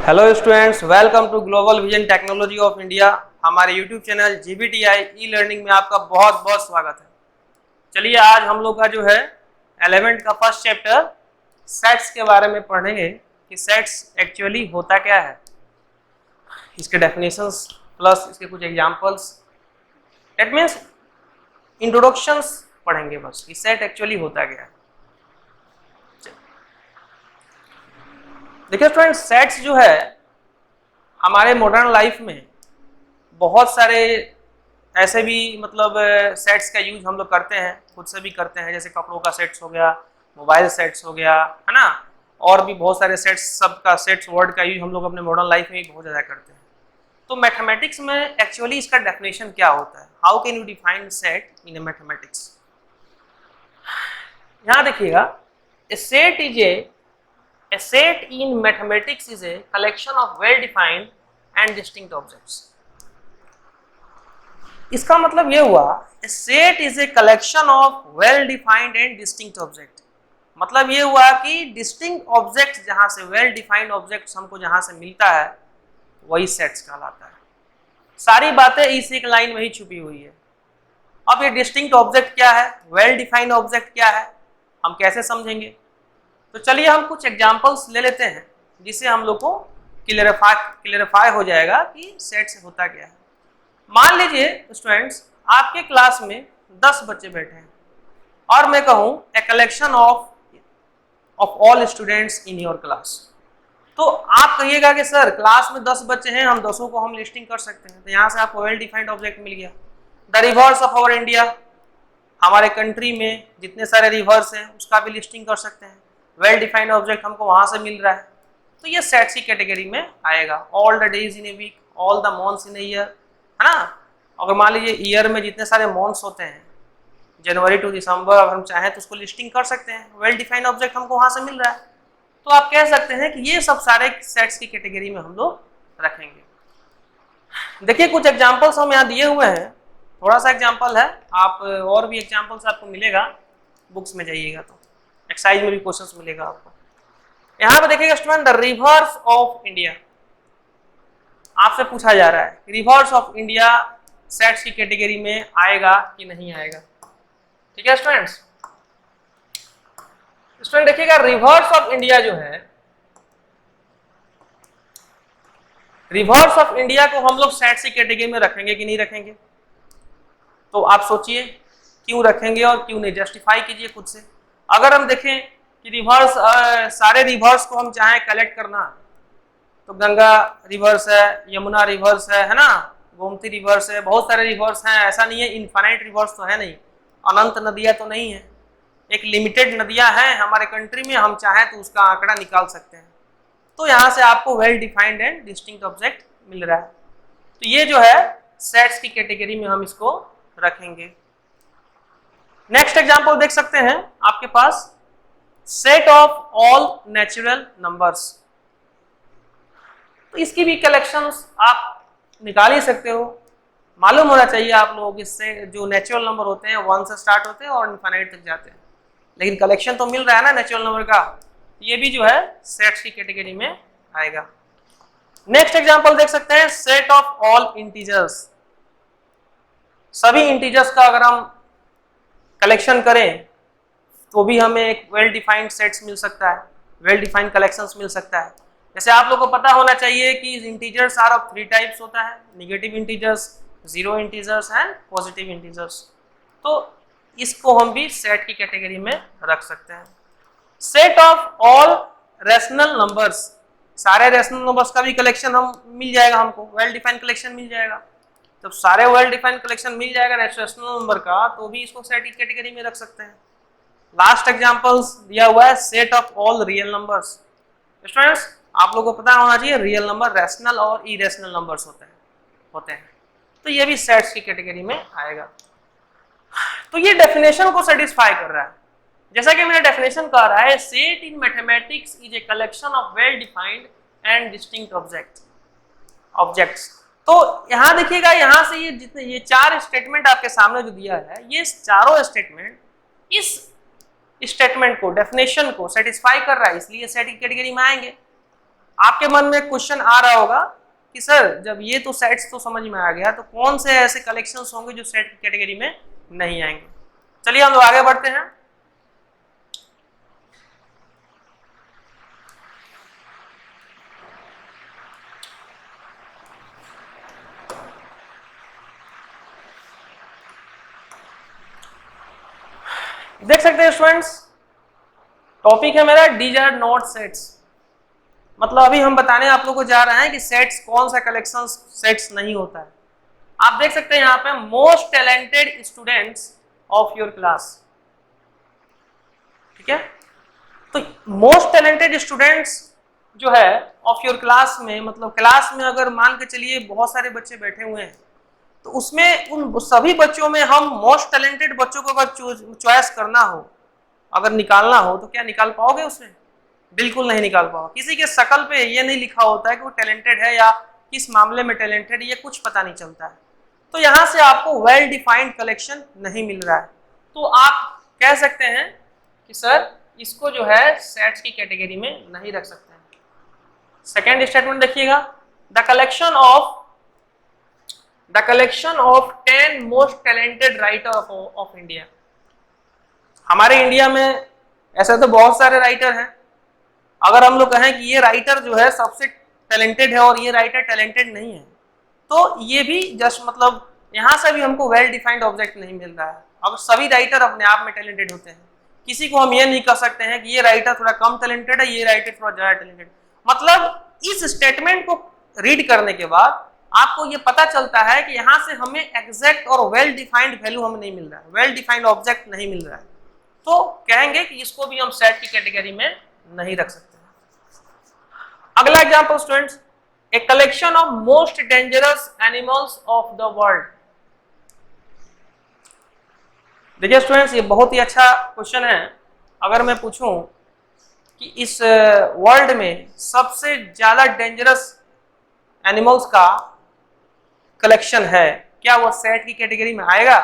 Hello students, welcome to Global Vision Technology of India. हमारे YouTube channel GBTI e learning में आपका बहुत बहुत स्वागत है। चलिए आज हम लोग का जो है 11th का फर्स्ट चैप्टर सेट्स के बारे में पढ़ेंगे कि सेट्स एक्चुअली होता क्या है, इसके डेफिनेशंस प्लस इसके कुछ एग्जांपल्स, दैट मीन्स इंट्रोडक्शंस पढ़ेंगे बस कि सेट एक्चुअली होता क्या है। देखिए स्टूडेंट, सेट्स जो है हमारे मॉडर्न लाइफ में बहुत सारे ऐसे भी सेट्स का यूज हम लोग करते हैं, खुद से भी करते हैं, जैसे कपड़ों का सेट्स हो गया, मोबाइल सेट्स हो गया, है ना, और भी बहुत सारे सेट्स, सबका सेट्स वर्ड का यूज हम लोग अपने मॉडर्न लाइफ में भी बहुत ज़्यादा करते हैं। तो मैथमेटिक्स में एक्चुअली इसका डेफिनेशन क्या होता है, how can you define set in a mathematics. यहाँ देखिएगा, a set is A set in mathematics is a collection of well-defined and distinct objects. इसका मतलब ये हुआ, a set is a collection of well-defined and distinct object। मतलब ये हुआ कि distinct objects जहां से well-defined objects हमको जहां से मिलता है वही सेट्स कहलाता है। सारी बातें इस एक लाइन में ही छुपी हुई है। अब ये डिस्टिंक्ट ऑब्जेक्ट क्या है, well-defined ऑब्जेक्ट क्या है, हम कैसे समझेंगे? तो चलिए हम कुछ एग्जांपल्स ले लेते हैं जिससे हम लोग को क्लियरिफाई हो जाएगा कि सेट्स होता क्या है। मान लीजिए स्टूडेंट्स, आपके क्लास में 10 बच्चे बैठे हैं और मैं कहूँ a collection of all students in your class. तो आप कहिएगा कि सर क्लास में 10 बच्चे हैं, हम 10 को हम लिस्टिंग कर सकते हैं। तो यहाँ से आपको वेल डिफाइंड ऑब्जेक्ट मिल गया। The rivers of our India, हमारे कंट्री में जितने सारे रिवर्स हैं उसका भी लिस्टिंग कर सकते हैं। वेल डिफाइंड ऑब्जेक्ट हमको वहां से मिल रहा है, तो ये सेट्स की कैटेगरी में आएगा। All the days in a week, all the months in a year, है ना। अगर मान लीजिए ईयर में जितने सारे मंथ्स होते हैं, जनवरी टू दिसंबर, अगर हम चाहें तो उसको लिस्टिंग कर सकते हैं। वेल डिफाइंड ऑब्जेक्ट हमको वहां से मिल रहा है, तो आप कह सकते हैं कि ये सब सारे सेट्स की कैटेगरी में हम लोग रखेंगे। देखिए कुछ एग्जाम्पल्स हम यहाँ दिए हुए हैं, थोड़ा सा एग्जाम्पल है, आप और भी एग्जाम्पल्स आपको मिलेगा, बुक्स में जाइएगा तो एक्सरसाइज में भी क्वेश्चंस मिलेगा आपको। यहाँ पे देखिएगा student, the rivers of India आपसे पूछा जा रहा है, रिवर्स ऑफ इंडिया सेट्स की कैटेगरी में आएगा कि नहीं आएगा। ठीक है स्टूडेंट्स, देखिएगा रिवर्स ऑफ इंडिया जो है, रिवर्स ऑफ इंडिया को हम लोग सेट्स की कैटेगरी में रखेंगे कि नहीं रखेंगे? तो आप सोचिए क्यों रखेंगे और क्यों नहीं, जस्टिफाई कीजिए खुद से। अगर हम देखें कि रिवर्स, सारे रिवर्स को हम चाहें कलेक्ट करना, तो गंगा रिवर्स है, यमुना रिवर्स है ना, गोमती रिवर्स है, बहुत सारे रिवर्स हैं। ऐसा नहीं है इनफाइनाइट रिवर्स तो है नहीं, अनंत नदियां तो नहीं है, एक लिमिटेड नदियां हैं हमारे कंट्री में, हम चाहें तो उसका आंकड़ा निकाल सकते हैं। तो यहाँ से आपको well defined and distinct object मिल रहा है, तो ये जो है सेट्स की कैटेगरी में हम इसको रखेंगे। नेक्स्ट एग्जांपल देख सकते हैं आपके पास, set of all natural numbers. तो इसकी भी कलेक्शंस आप निकाल ही सकते हो। मालूम होना चाहिए आप लोगों को, इससे जो नेचुरल नंबर होते हैं 1 से स्टार्ट होते हैं और इनफाइनाइट तक जाते हैं, लेकिन कलेक्शन तो मिल रहा है ना नेचुरल नंबर का, ये भी जो है सेट्स की कैटेगरी में आएगा। नेक्स्ट एग्जांपल देख सकते हैं, सेट ऑफ ऑल इंटीजर्स। सभी इंटीजर्स का अगर हम कलेक्शन करें तो भी हमें एक वेल डिफाइंड सेट्स मिल सकता है, वेल डिफाइंड कलेक्शंस मिल सकता है। जैसे आप लोगों को पता होना चाहिए कि इंटीजर्स आर ऑफ 3 टाइप्स होता है, negative integers, zero integers and positive integers. तो इसको हम भी सेट की कैटेगरी में रख सकते हैं। Set of all rational numbers, सारे रैशनल नंबर्स का भी कलेक्शन हम मिल जाएगा, हमको वेल डिफाइंड कलेक्शन मिल जाएगा। जब सारे वेल डिफाइंड कलेक्शन मिल जाएगा रैशनल नंबर का, तो भी इसको सेट की कैटेगरी में रख सकते हैं। लास्ट एग्जांपल्स दिया हुआ है, set of all real numbers. Students आप लोगों को पता होना चाहिए रियल नंबर रैशनल और इरेशनल नंबर्स होते हैं, तो ये भी सेट्स की कैटेगरी में आएगा। तो ये डेफिनेशन को सेटिस्फाई कर रहा है, जैसा कि मेरा डेफिनेशन कह रहा है, set in mathematics is a collection of well defined and distinct objects. तो यहाँ देखिएगा, यहाँ से ये जितने ये 4 स्टेटमेंट आपके सामने जो दिया है, ये चारों स्टेटमेंट इस स्टेटमेंट को, डेफिनेशन को सेटिस्फाई कर रहा है, इसलिए सेट की कैटेगरी में आएंगे। आपके मन में क्वेश्चन आ रहा होगा कि सर जब ये तो सेट्स तो समझ में आ गया, तो कौन से ऐसे कलेक्शंस होंगे जो सेट की कैटेगरी में नहीं आएंगे। चलिए हम लोग आगे बढ़ते हैं। देख सकते हैं स्टूडेंट्स, टॉपिक है मेरा डीज आर नॉट सेट्स। मतलब अभी हम बताने आप लोगों को जा रहे हैं कि सेट्स कौन सा कलेक्शन सेट्स नहीं होता है। आप देख सकते हैं यहाँ पे most talented students of your class, ठीक है। तो मोस्ट टैलेंटेड स्टूडेंट्स जो है ऑफ योर क्लास में, मतलब क्लास में अगर मान के चलिए बहुत सारे बच्चे बैठे हुए हैं, तो उसमें उन सभी बच्चों में हम मोस्ट टैलेंटेड बच्चों को अगर चॉइस करना हो, अगर निकालना हो, तो क्या निकाल पाओगे उसमें? बिल्कुल नहीं निकाल पाओगे। किसी के शकल पे ये नहीं लिखा होता है कि वो टैलेंटेड है या किस मामले में टैलेंटेड है, ये कुछ पता नहीं चलता है। तो यहाँ से आपको वेल डिफाइंड कलेक्शन नहीं मिल रहा है, तो आप कह सकते हैं कि सर इसको जो है सेट्स की कैटेगरी में नहीं रख सकते हैं। सेकेंड स्टेटमेंट देखिएगा, the collection of 10 most talented writer of India. हमारे इंडिया में ऐसे तो बहुत सारे राइटर हैं, अगर हम लोग कहें कि ये राइटर जो है सबसे टैलेंटेड है और ये राइटर टैलेंटेड नहीं है, तो ये भी जस्ट मतलब यहाँ से भी हमको वेल डिफाइंड ऑब्जेक्ट नहीं मिल रहा है। अगर सभी राइटर अपने आप में टैलेंटेड होते हैं, किसी को हम ये नहीं कह सकते हैं कि ये राइटर थोड़ा कम टैलेंटेड है, ये राइटर थोड़ा ज्यादा टैलेंटेड। मतलब इस स्टेटमेंट को रीड करने के बाद आपको ये पता चलता है कि यहाँ से हमें एग्जैक्ट और वेल डिफाइंड वैल्यू हमें नहीं मिल रहा है, वेल डिफाइंड ऑब्जेक्ट नहीं मिल रहा है, तो कहेंगे कि इसको भी हम सेट की कैटेगरी में नहीं रख सकते। अगला example students, A collection of most dangerous animals of the world. देखिए स्टूडेंट्स, ये बहुत ही अच्छा क्वेश्चन है। अगर मैं पूछूं कि इस वर्ल्ड में सबसे ज्यादा डेंजरस एनिमल्स का कलेक्शन है, क्या वो सेट की कैटेगरी में आएगा?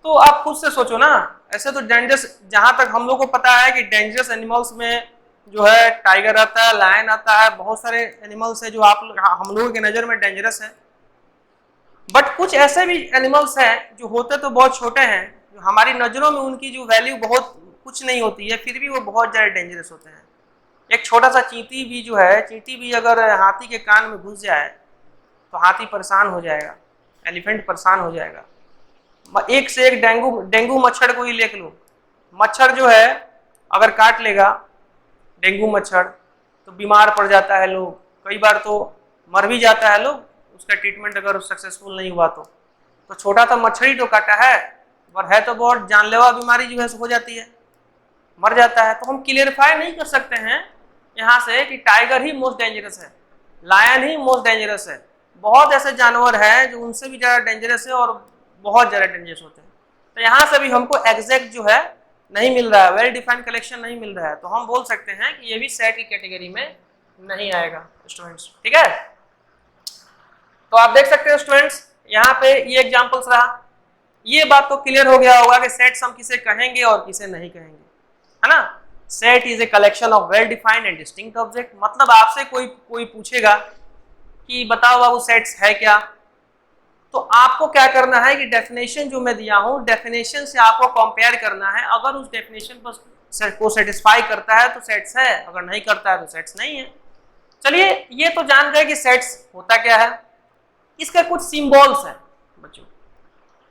तो आप खुद से सोचो ना। ऐसे तो डेंजरस, जहां तक हम लोग को पता है कि डेंजरस एनिमल्स में जो है टाइगर आता है, लायन आता है, बहुत सारे एनिमल्स है जो हम लोगों के नजर में डेंजरस है। बट कुछ ऐसे भी एनिमल्स हैं जो होते तो बहुत छोटे हैं, जो हमारी नजरों में उनकी जो वैल्यू बहुत कुछ नहीं होती है, फिर भी वो बहुत ज्यादा डेंजरस होते हैं। एक छोटा सा चींटी भी जो है, चींटी भी अगर हाथी के कान में घुस जाए तो हाथी परेशान हो जाएगा, एलिफेंट परेशान हो जाएगा। एक से एक डेंगू मच्छर को ही देख लो। मच्छर जो है अगर काट लेगा डेंगू मच्छर, तो बीमार पड़ जाता है लोग, कई बार तो मर भी जाता है लोग, उसका ट्रीटमेंट अगर सक्सेसफुल नहीं हुआ तो छोटा सा मच्छर ही तो काटा है, और है तो बहुत जानलेवा बीमारी जो है हो जाती है, मर जाता है। तो हम क्लियरफाई नहीं कर सकते हैं यहाँ से कि टाइगर ही मोस्ट डेंजरस है, लायन ही मोस्ट डेंजरस है। बहुत ऐसे जानवर हैं जो उनसे भी ज़्यादा डेंजरस है और बहुत ज़्यादा डेंजरस होते हैं। तो यहाँ से भी हमको एग्जैक्ट जो है नहीं मिल रहा है, वेल डिफाइंड कलेक्शन नहीं मिल रहा है, तो हम बोल सकते हैं कि ये भी सेट की कैटेगरी में नहीं आएगा स्टूडेंट्स, ठीक है। तो आप देख सकते हैं स्टूडेंट्स, यहाँ पे ये एग्जांपल्स रहा, ये बात तो क्लियर हो गया होगा कि सेट्स हम किसे कहेंगे और किसे नहीं कहेंगे, है ना। Set is a collection of well defined and distinct object. मतलब आपसे कोई पूछेगा कि बताओ बाबू सेट्स है क्या, तो आपको क्या करना है कि डेफिनेशन जो मैं दिया हूं, डेफिनेशन से आपको कंपेयर करना है। अगर उस डेफिनेशन पर को सेटिस्फाई करता है तो सेट्स है, अगर नहीं करता है तो सेट्स नहीं है। चलिए ये तो जान गए कि सेट्स होता क्या है। इसके कुछ सिंबल्स हैं बच्चों,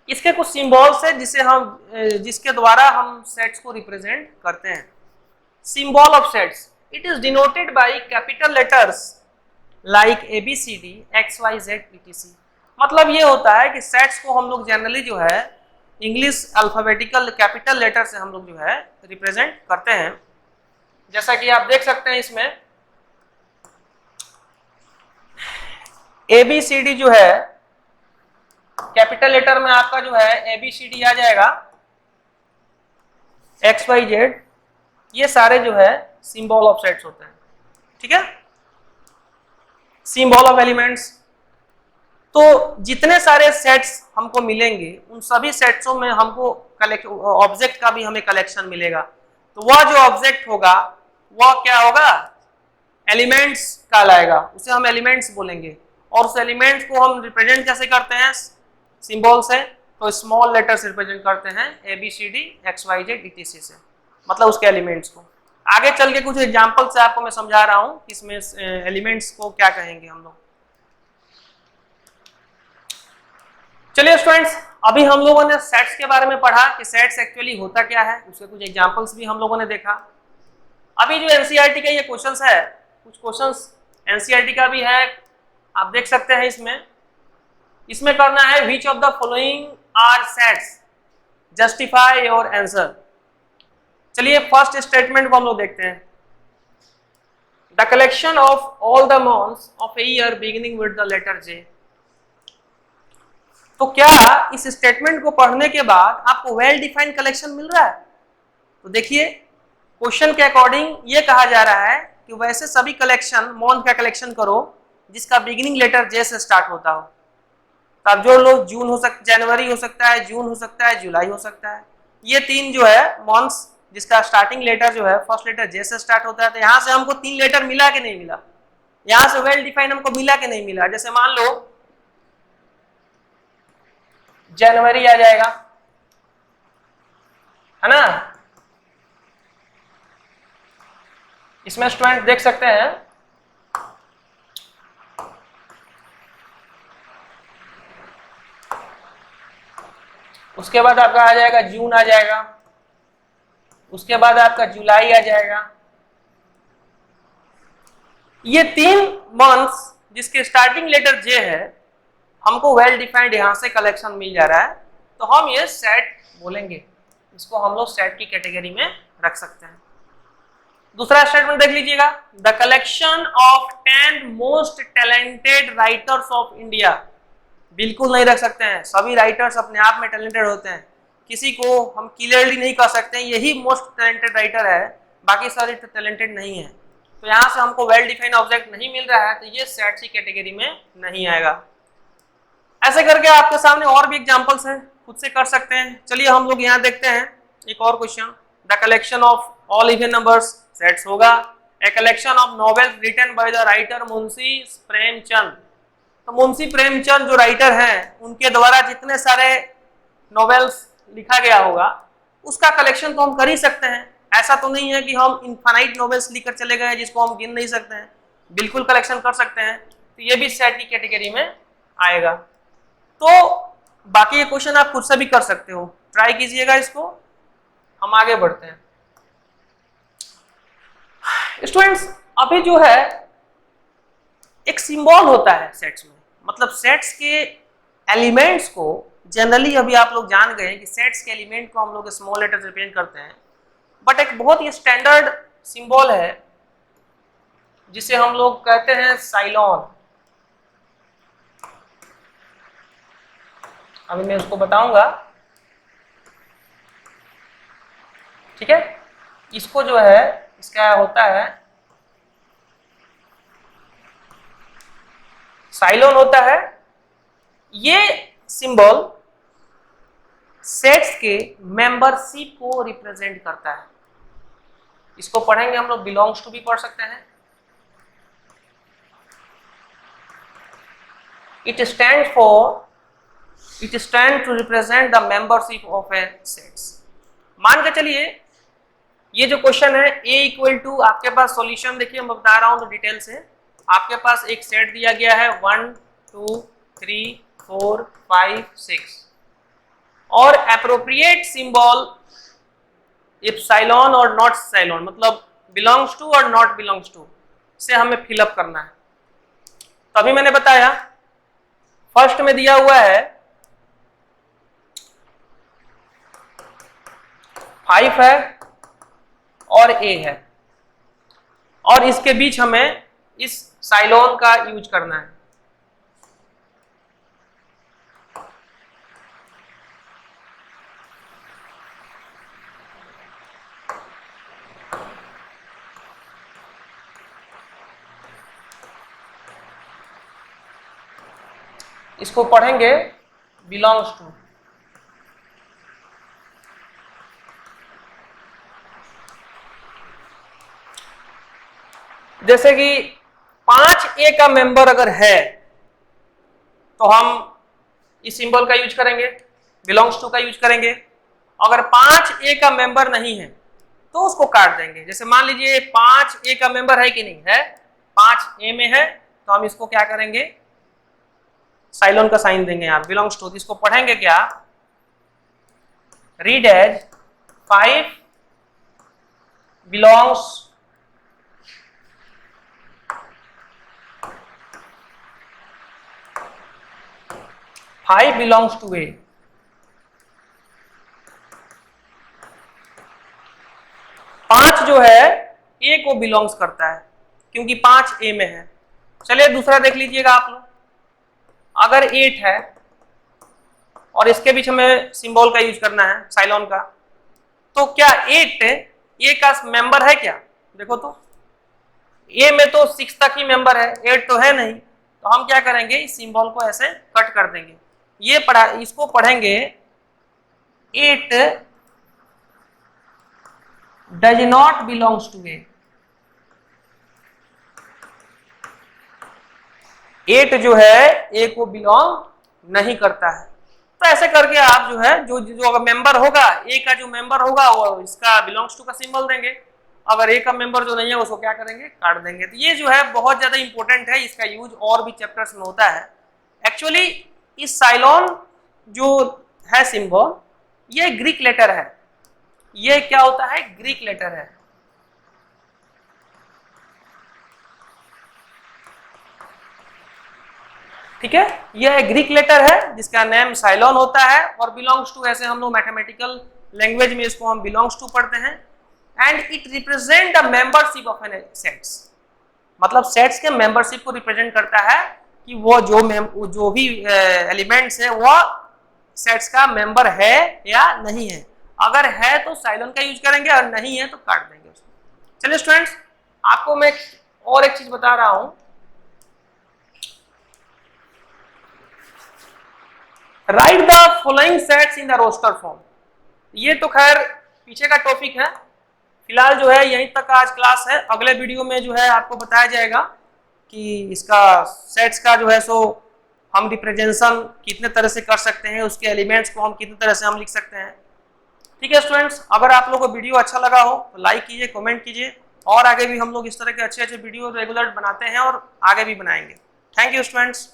इसके कुछ सिंबल्स है जिसके द्वारा हम सेट्स को रिप्रेजेंट करते हैं। Symbol of sets, it is denoted by capital letters like ABCD XYZ etc। मतलब ये होता है कि सेट्स को हम लोग जनरली जो है इंग्लिश अल्फाबेटिकल कैपिटल लेटर से हम लोग जो है रिप्रेजेंट करते हैं। जैसा कि आप देख सकते हैं इसमें ABCD जो है कैपिटल लेटर में आपका जो है ABCD आ जाएगा, XYZ, ये सारे जो है सिंबल ऑफ सेट्स होते हैं, ठीक है, सिंबल ऑफ एलिमेंट्स। तो जितने सारे सेट्स हमको मिलेंगे उन सभी सेट्सों में हमको ऑब्जेक्ट का भी हमें कलेक्शन मिलेगा। तो वह जो ऑब्जेक्ट होगा वह क्या होगा, एलिमेंट्स कहलाएगा, उसे हम एलिमेंट्स बोलेंगे। और उस एलिमेंट्स को हम रिप्रेजेंट कैसे करते हैं, सिंबल से, तो स्मॉल लेटर से रिप्रेजेंट करते हैं, ABCD XYZ ETC से, मतलब उसके एलिमेंट्स को। आगे चल के कुछ एग्जांपल से आपको मैं समझा रहा हूं कि इसमें एलिमेंट्स को क्या कहेंगे हम लोग। चलिए स्टूडेंट्स, अभी हम लोगों ने सेट्स के बारे में पढ़ा कि सेट्स एक्चुअली होता क्या है, उसके कुछ एग्जांपल्स भी हम लोगों ने देखा। अभी जो एनसीईआरटी का ये क्वेश्चंस है, कुछ क्वेश्चंस एनसीईआरटी का भी है, आप देख सकते हैं। इसमें करना है which of the following are sets, justify your answer. चलिए फर्स्ट स्टेटमेंट को हम लोग देखते हैं। The collection of all the months of a year beginning with the letter J. तो क्या इस स्टेटमेंट को पढ़ने के बाद आपको वेल डिफाइंड कलेक्शन मिल रहा है? तो देखिए क्वेश्चन के अकॉर्डिंग ये कहा जा रहा है कि वैसे सभी कलेक्शन, मंथ का कलेक्शन करो जिसका बिगिनिंग लेटर जे से स्टार्ट होता हो। तो अब जो लोग जून हो सकता, जनवरी हो सकता है, जून हो सकता है, जुलाई हो सकता है, ये तीन जो है मंथ्स जिसका स्टार्टिंग लेटर जो है फर्स्ट लेटर जे से स्टार्ट होता है। तो यहाँ से हमको तीन लेटर मिला कि नहीं मिला, यहाँ से वेल डिफाइंड हमको मिला कि नहीं मिला। जैसे मान लो जनवरी आ जाएगा, है ना, इसमें स्टूडेंट देख सकते हैं उसके बाद आपका आ जाएगा जून आ जाएगा, उसके बाद आपका जुलाई आ जाएगा। ये तीन मंथ्स जिसके स्टार्टिंग लेटर जे है, हमको वेल डिफाइंड यहां से कलेक्शन मिल जा रहा है, तो हम ये सेट बोलेंगे, इसको हम लोग सेट की कैटेगरी में रख सकते हैं। दूसरा स्टेटमेंट देख लीजिएगा, the collection of 10 most talented writers of India. बिल्कुल नहीं रख सकते हैं, सभी राइटर्स अपने आप में टैलेंटेड होते हैं, किसी को हम क्लियरली नहीं कह सकते हैं यही मोस्ट टैलेंटेड राइटर है, बाकी सारे टैलेंटेड नहीं है। तो यहाँ से हमको वेल डिफाइंड ऑब्जेक्ट नहीं मिल रहा है, तो ये सेट की कैटेगरी में नहीं आएगा। ऐसे करके आपके सामने और भी एग्जांपल्स हैं, खुद से कर सकते हैं। चलिए हम लोग यहाँ देखते हैं एक और question, the collection of all even numbers sets होगा। A collection of novels written by the writer Munshi Premchand. तो मुंशी प्रेमचंद जो राइटर हैं, उनके द्वारा जितने सारे नॉवेल्स लिखा गया होगा उसका कलेक्शन तो हम कर ही सकते हैं। ऐसा तो नहीं है कि हम इनफाइनाइट नॉवेल्स लिखकर चले गए जिसको हम गिन नहीं सकते हैं, बिल्कुल कलेक्शन कर सकते हैं। तो ये भी सेट की कैटेगरी में आएगा। तो बाकी ये क्वेश्चन आप खुद से भी कर सकते हो, ट्राई कीजिएगा इसको। हम आगे बढ़ते हैं स्टूडेंट्स। अभी जो है एक सिंबल होता है सेट्स में, मतलब सेट्स के एलिमेंट्स को जनरली अभी आप लोग जान गए कि सेट्स के एलिमेंट को हम लोग स्मॉल लेटर से रिप्रेजेंट करते हैं, बट एक बहुत ही स्टैंडर्ड सिंबल है जिसे हम लोग कहते हैं साइलोन। अभी मैं उसको बताऊंगा, ठीक है। इसको जो है, इसका होता है साइलोन होता है। ये सिंबल सेट्स के मेंबरशिप को रिप्रेजेंट करता है। इसको पढ़ेंगे हम लोग, बिलोंग्स टू भी पढ़ सकते हैं। It stand to represent the membership of a sets. मान के चलिए ये जो क्वेश्चन है A इक्वल टू, आपके पास सॉल्यूशन देखिए, मैं बता रहा हूं तो डिटेल से। आपके पास एक सेट दिया गया है 1 2 3 4 5 6 और एप्रोप्रिएट सिंबल इप्सिलॉन और नॉट साइलोन, मतलब बिलोंग्स टू और नॉट बिलोंग्स टू से हमें फिलअप करना है। तभी मैंने बताया फर्स्ट में दिया हुआ है 5 है और A है, और इसके बीच हमें इस साइलोन का यूज करना है। इसको पढ़ेंगे बिलोंग्स टू। जैसे कि 5A का मेंबर अगर है तो हम इस सिंबल का यूज करेंगे, बिलोंग्स टू का यूज करेंगे। अगर 5A का मेंबर नहीं है तो उसको काट देंगे। जैसे मान लीजिए 5A का मेंबर है कि नहीं है, 5A में है तो हम इसको क्या करेंगे, साइलोन का साइन देंगे यहाँ, बिलोंग्स टू। इसको पढ़ेंगे क्या, read as 5 belongs 5 belongs to A. 5 जो है ए को बिलोंग्स करता है क्योंकि 5 ए में है। चलिए दूसरा देख लीजिएगा आप लोग, अगर 8 है और इसके बीच हमें सिंबल का यूज करना है साइलोन का, तो क्या 8 ए का मेंबर है क्या? देखो तो ए में तो 6 तक ही मेंबर है, 8 तो है नहीं, तो हम क्या करेंगे, इस सिंबल को ऐसे कट कर देंगे। ये पढ़ा, इसको पढ़ेंगे 8 डज नॉट बिलोंग्स टू ए। 8 जो है ए को बिलोंग नहीं करता है। तो ऐसे करके आप जो है जो मेंबर होगा, ए का जो मेंबर होगा वो इसका बिलोंग्स टू का सिंबल देंगे। अगर ए का मेंबर जो नहीं है उसको क्या करेंगे, काट देंगे। तो ये जो है बहुत ज्यादा इंपॉर्टेंट है, इसका यूज और भी चैप्टर्स में होता है। एक्चुअली इस साइलोन जो है सिंबल, ये ग्रीक लेटर है। ये क्या होता है, ग्रीक लेटर है। ठीक है, यह ग्रीक लेटर है जिसका नेम साइलोन होता है और बिलोंग्स टू, ऐसे हम लोग मैथमेटिकल लैंग्वेज में इसको हम बिलोंग्स टू पढ़ते हैं। And it represent the membership of an sets, मतलब सेट्स के मेंबरशिप को रिप्रेजेंट करता है कि वो जो भी एलिमेंट्स है वो सेट्स का मेंबर है या नहीं है। अगर है तो साइलोन का यूज करेंगे और नहीं है तो काट देंगे उसको। चलिए स्टूडेंट्स, आपको मैं और एक चीज बता रहा हूं, write the following sets in the roster form. ये तो खैर पीछे का टॉपिक है, फिलहाल जो है यहीं तक आज क्लास है। अगले वीडियो में जो है आपको बताया जाएगा कि इसका सेट्स का जो है सो हम रिप्रेजेंटेशन कितने तरह से कर सकते हैं, उसके एलिमेंट्स को हम कितने तरह से हम लिख सकते हैं। ठीक है स्टूडेंट्स, अगर आप लोगों को वीडियो अच्छा लगा हो तो लाइक कीजिए, कमेंट कीजिए, और आगे भी हम लोग इस तरह के अच्छे अच्छे वीडियो रेगुलर बनाते हैं और आगे भी बनाएंगे। Thank you students.